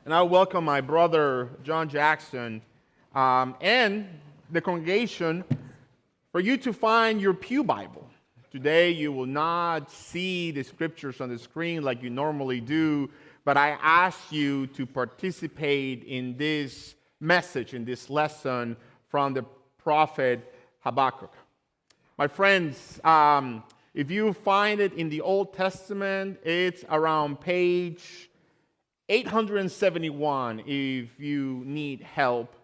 And I welcome my brother, John Jackson, and the congregation for you to find your pew Bible. Today, you will not see the scriptures on the screen like you normally do, but I ask you to participate in this message, in this lesson from the prophet Habakkuk. My friends, if you find it in the Old Testament, it's around page 871 if you need help.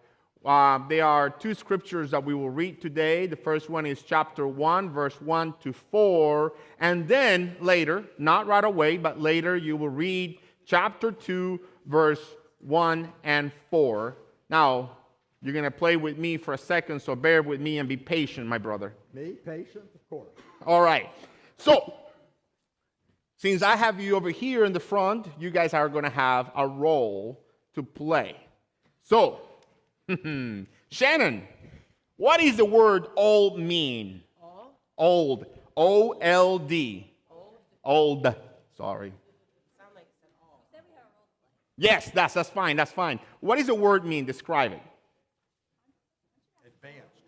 There are two scriptures that we will read today. The first one is chapter 1, verse 1 to 4. And then later, not right away, but later, you will read chapter 2, verse 1 and 4. Now, you're going to play with me for a second, so bear with me and be patient, my brother. Me? Patient? Of course. All right. So, since I have you over here in the front, you guys are going to have a role to play. So, Shannon, what does the word old mean? Old. O-L-D. Old. Sorry. Sound like you said all. You said we have a role to play. Yes, that's fine. That's fine. What does the word mean? Describe it. Advanced.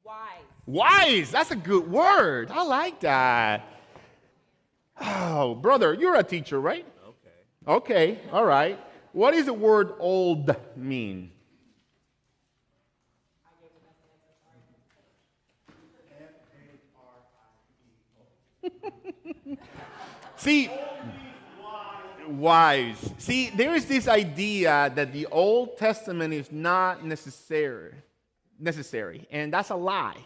Wise. Wise. That's a good word. I like that. Oh, brother, you're a teacher, right? Okay. All right. What does the word old mean? See, wise. See, there is this idea that the Old Testament is not necessary, and that's a lie.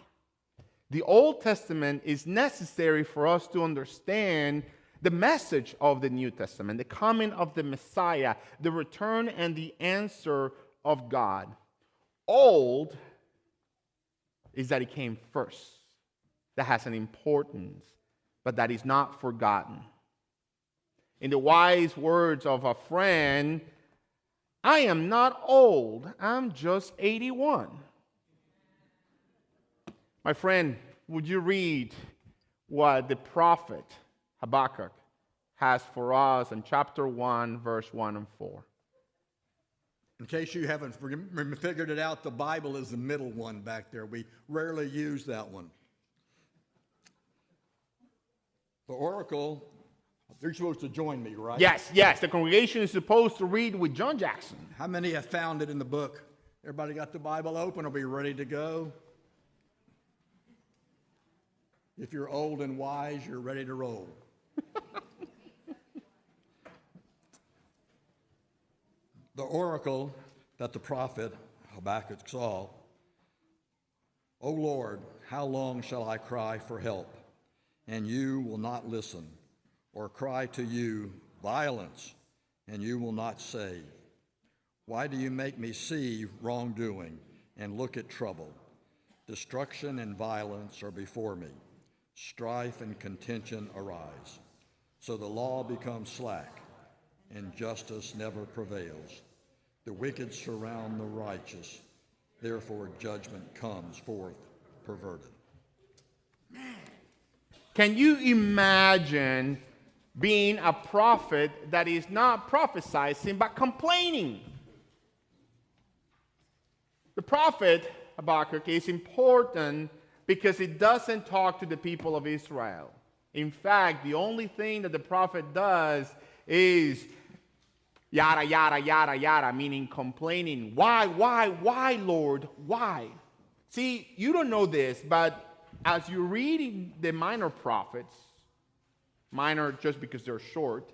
The Old Testament is necessary for us to understand the message of the New Testament, the coming of the Messiah, the return and the answer of God. Old is that it came first. That has an importance, but that is not forgotten. In the wise words of a friend, I am not old, I'm just 81. My friend, would you read what the prophet Habakkuk has for us in chapter 1, verse 1 and 4? In case you haven't figured it out, the Bible is the middle one back there. We rarely use that one. The oracle, you're supposed to join me, right? Yes. The congregation is supposed to read with John Jackson. How many have found it in the book? Everybody got the Bible open? Are we ready to go? If you're old and wise, you're ready to roll. The oracle that the prophet Habakkuk saw, O Lord, how long shall I cry for help, and you will not listen, or cry to you violence, and you will not save? Why do you make me see wrongdoing and look at trouble? Destruction and violence are before me. Strife and contention arise. So the law becomes slack, and justice never prevails. The wicked surround the righteous, therefore judgment comes forth perverted. Can you imagine being a prophet that is not prophesying but complaining? The prophet Habakkuk is important because it doesn't talk to the people of Israel. In fact, the only thing that the prophet does is yada, yada, yada, yada, meaning complaining. Why, Lord, why? See, you don't know this, but as you read in the minor prophets, minor just because they're short,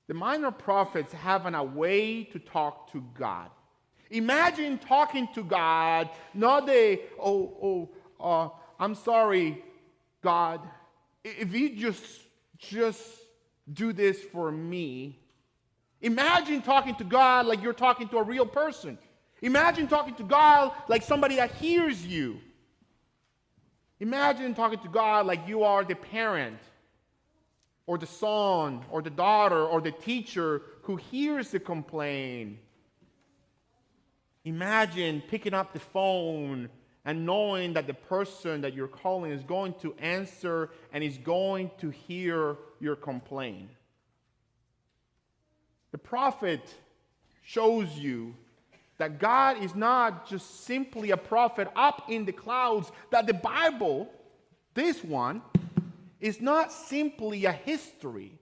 the minor prophets have a way to talk to God. Imagine talking to God, not I'm sorry, God, if you just do this for me. Imagine talking to God like you're talking to a real person. Imagine talking to God like somebody that hears you. Imagine talking to God like you are the parent or the son or the daughter or the teacher who hears the complaint. Imagine picking up the phone and knowing that the person that you're calling is going to answer and is going to hear your complaint. The prophet shows you that God is not just simply a prophet up in the clouds, that the Bible, this one, is not simply a history,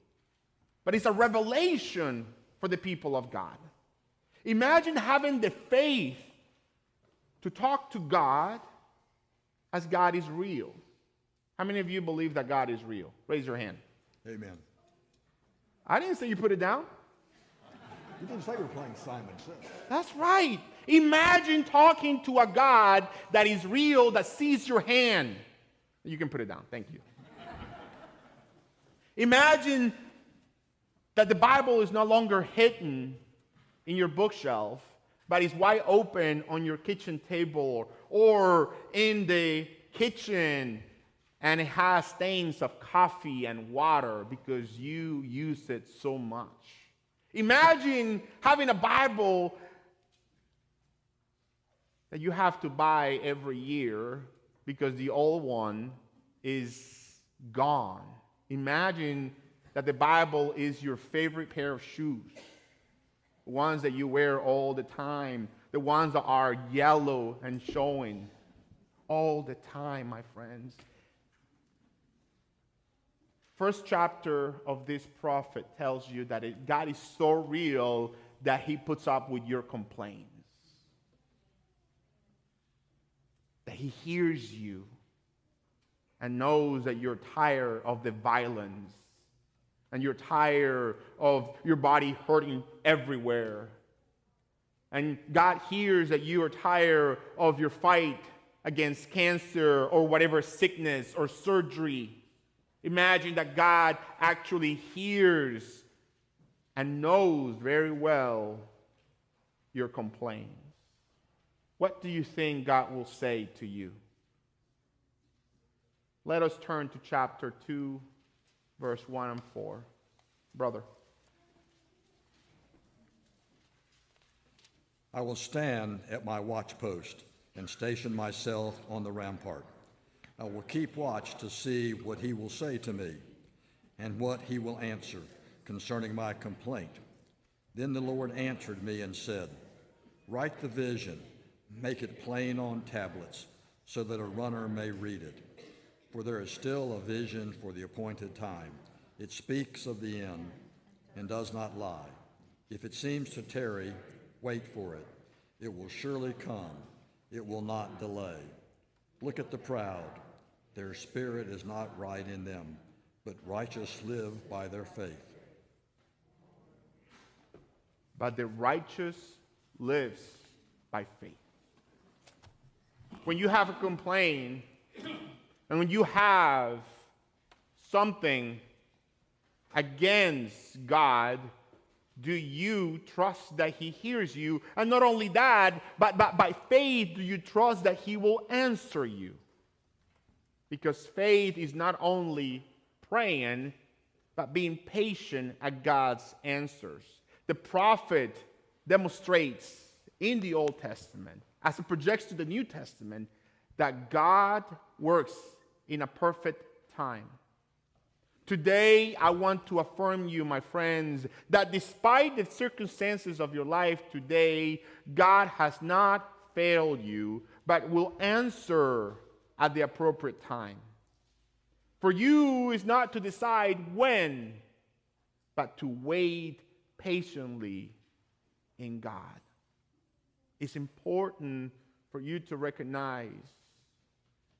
but it's a revelation for the people of God. Imagine having the faith to talk to God as God is real. How many of you believe that God is real? Raise your hand. Amen. I didn't say you put it down. You didn't say we were playing Simon Says. That's right. Imagine talking to a God that is real, that sees your hand. You can put it down. Thank you. Imagine that the Bible is no longer hidden in your bookshelf, but is wide open on your kitchen table or in the kitchen, and it has stains of coffee and water because you use it so much. Imagine having a Bible that you have to buy every year because the old one is gone. Imagine that the Bible is your favorite pair of shoes, the ones that you wear all the time, the ones that are yellow and showing all the time, my friends. First chapter of this prophet tells you that God is so real that he puts up with your complaints. That he hears you and knows that you're tired of the violence and you're tired of your body hurting everywhere. And God hears that you are tired of your fight against cancer or whatever sickness or surgery. Imagine that God actually hears and knows very well your complaints. What do you think God will say to you? Let us turn to chapter 2, verse 1 and 4. Brother. I will stand at my watchpost and station myself on the rampart. I will keep watch to see what he will say to me and what he will answer concerning my complaint. Then the Lord answered me and said, write the vision, make it plain on tablets, so that a runner may read it. For there is still a vision for the appointed time. It speaks of the end and does not lie. If it seems to tarry, wait for it. It will surely come. It will not delay. Look at the proud. Their spirit is not right in them, but righteous live by their faith. But the righteous lives by faith. When you have a complaint, and when you have something against God, do you trust that he hears you? And not only that, but by faith, do you trust that he will answer you? Because faith is not only praying, but being patient at God's answers. The prophet demonstrates in the Old Testament, as it projects to the New Testament, that God works in a perfect time. Today, I want to affirm you, my friends, that despite the circumstances of your life today, God has not failed you, but will answer at the appropriate time. For you is not to decide when, but to wait patiently in God. It's important for you to recognize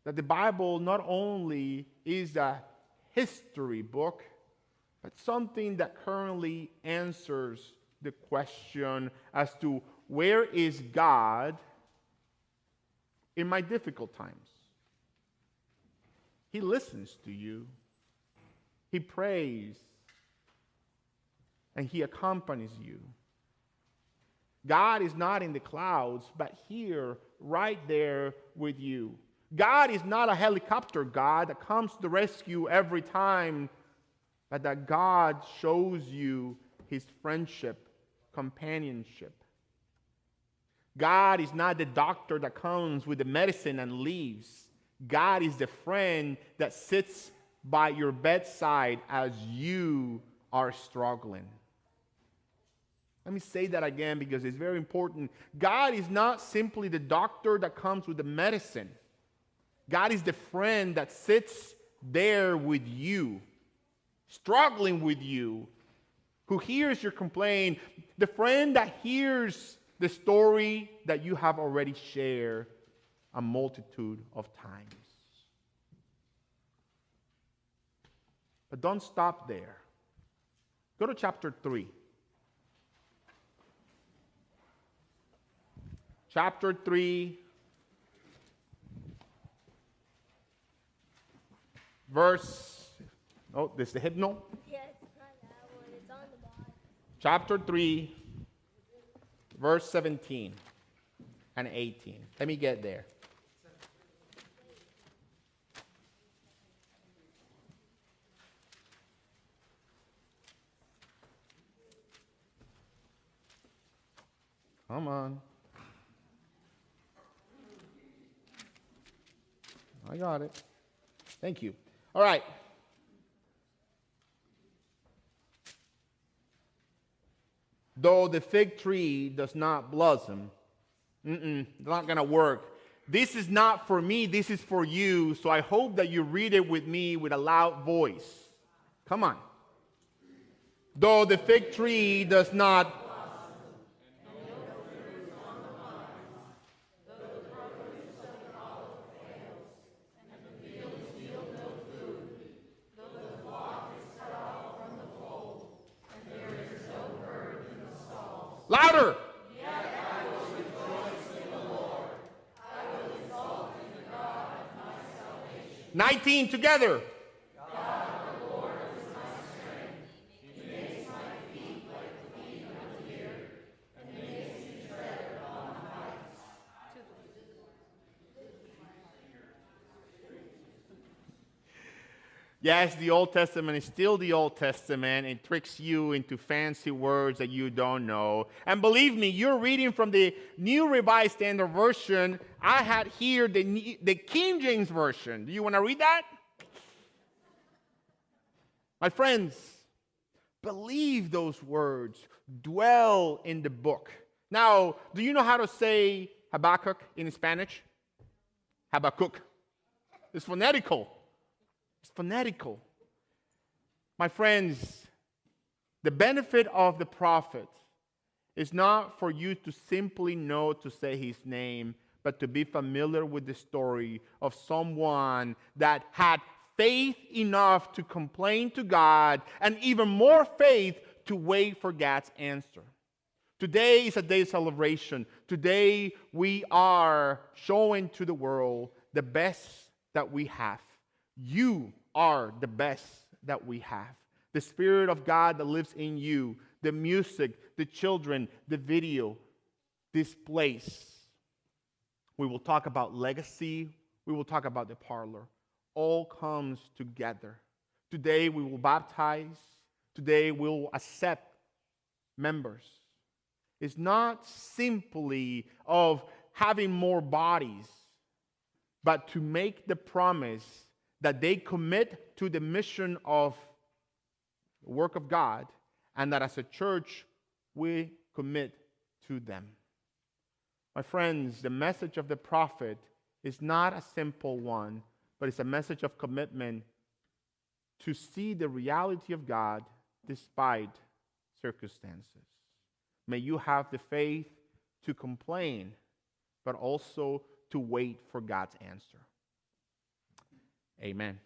that the Bible not only is a history book, but something that currently answers the question as to where is God in my difficult times. He listens to you. He prays. And he accompanies you. God is not in the clouds, but here, right there with you. God is not a helicopter God that comes to the rescue every time, but that God shows you his friendship, companionship. God is not the doctor that comes with the medicine and leaves. God is the friend that sits by your bedside as you are struggling. Let me say that again because it's very important. God is not simply the doctor that comes with the medicine. God is the friend that sits there with you, struggling with you, who hears your complaint, the friend that hears the story that you have already shared a multitude of times. But don't stop there. Go to chapter 3. Chapter 3, verse, this is the hymnal. Yeah, it's not that one. It's on the bottom. Chapter 3, verse 17 and 18. Let me get there. Come on. I got it. Thank you. All right. Though the fig tree does not blossom, it's not going to work. This is not for me, this is for you. So I hope that you read it with me with a loud voice. Come on. Though the fig tree does not louder. Yet I will rejoice in the Lord. I will exalt in the God of my salvation. 19 together. God, the Lord, is my strength. He makes my feet like the feet of a deer, and makes me tread upon the heights. Yes, the Old Testament is still the Old Testament. It tricks you into fancy words that you don't know. And believe me, you're reading from the New Revised Standard Version. I had here the King James Version. Do you want to read that? My friends, believe those words. Dwell in the book. Now, do you know how to say Habakkuk in Spanish? Habakkuk. It's phonetical. It's phonetical. My friends, the benefit of the prophet is not for you to simply know to say his name, but to be familiar with the story of someone that had faith enough to complain to God and even more faith to wait for God's answer. Today is a day of celebration. Today we are showing to the world the best that we have. You are the best that we have. The Spirit of God that lives in you, the music, the children, the video, this place. We will talk about legacy. We will talk about the parlor. All comes together. Today we will baptize. Today we will accept members. It's not simply of having more bodies, but to make the promise that they commit to the mission of the work of God, and that as a church, we commit to them. My friends, the message of the prophet is not a simple one, but it's a message of commitment to see the reality of God despite circumstances. May you have the faith to complain, but also to wait for God's answer. Amen.